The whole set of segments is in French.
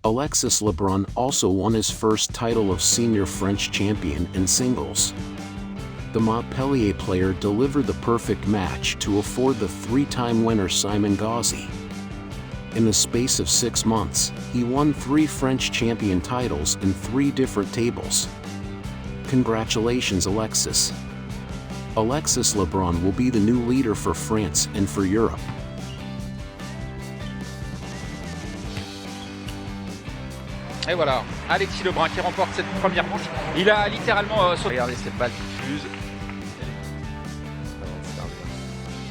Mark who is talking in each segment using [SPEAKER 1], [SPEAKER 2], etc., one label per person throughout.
[SPEAKER 1] Alexis Lebrun also won his first title of senior French champion in singles. The Montpellier player delivered the perfect match to afford the three-time winner Simon Gauzy. In the space of 6 months, he won 3 French champion titles in 3 different tables. Congratulations, Alexis. Alexis Lebrun will be the new leader for France and for Europe.
[SPEAKER 2] Et voilà, Alexis Lebrun qui remporte cette première manche. Il a littéralement sauté. Regardez cette balle qui fuse.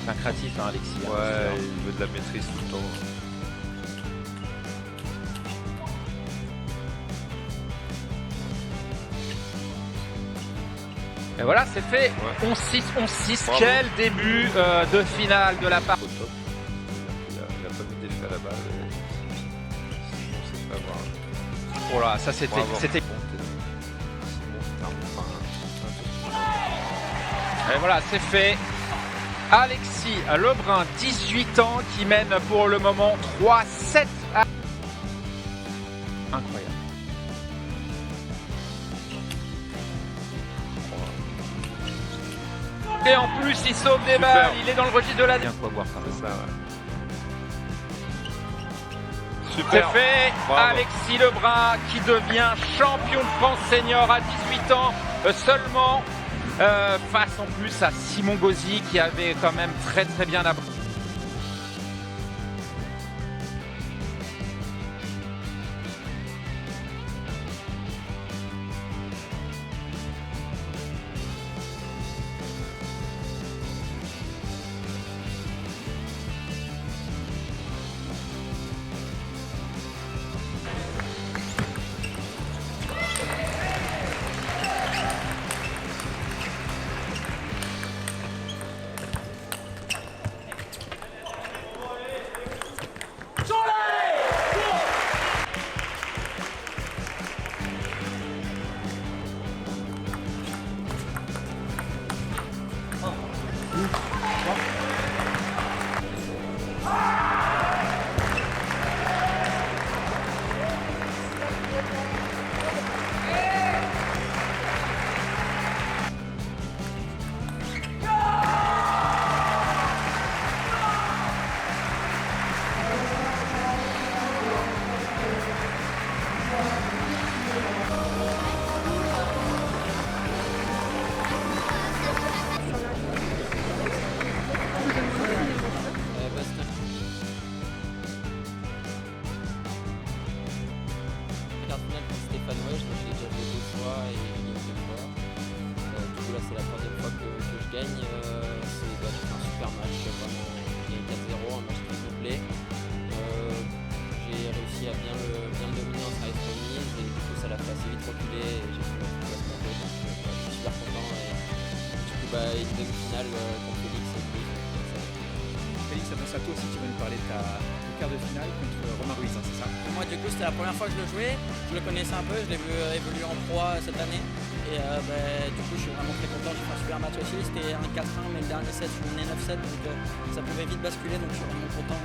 [SPEAKER 2] C'est un créatif, hein, Alexis.
[SPEAKER 3] Ouais, il veut de la maîtrise tout le temps.
[SPEAKER 2] Et voilà, c'est fait. Ouais. 11-6, 11-6. Bravo. Quel début de finale de la part.
[SPEAKER 3] Il a pas mis d'effet à la balle. C'est pas grave.
[SPEAKER 2] Oh là, ça c'était. Et voilà, c'est fait. Alexis Lebrun, 18 ans, qui mène pour le moment 3-7 à... Incroyable. Et en plus, il sauve des balles, il est dans le registre de la... Bien quoi voir ça.
[SPEAKER 3] C'est ça, ouais.
[SPEAKER 2] Super. C'est fait. Bravo. Alexis Lebrun qui devient champion de France senior à 18 ans seulement. Face en plus à Simon Gauzy qui avait quand même très bien abordé.
[SPEAKER 4] C'est la troisième fois que je gagne. C'est un super match, vraiment. J'ai gagné 4-0, un match très complet. J'ai réussi à bien le dominer en service remise et du coup ça l'a fait assez vite reculer et j'ai fait mon classement de donc je suis super content et du coup une demi-finale contre Félix et puis
[SPEAKER 5] Félix, ça toi aussi tu vas nous parler de ta quart de finale contre Romain Ruiz, hein, c'est ça?
[SPEAKER 4] Moi du coup c'était la première fois que je le jouais, je le connaissais un peu, je l'ai vu évoluer en pro cette année. Et du coup je suis vraiment très content, j'ai fait un super match aussi, c'était un 4-1 mais le dernier set je menais 9-7 donc ça pouvait vite basculer donc je suis vraiment content.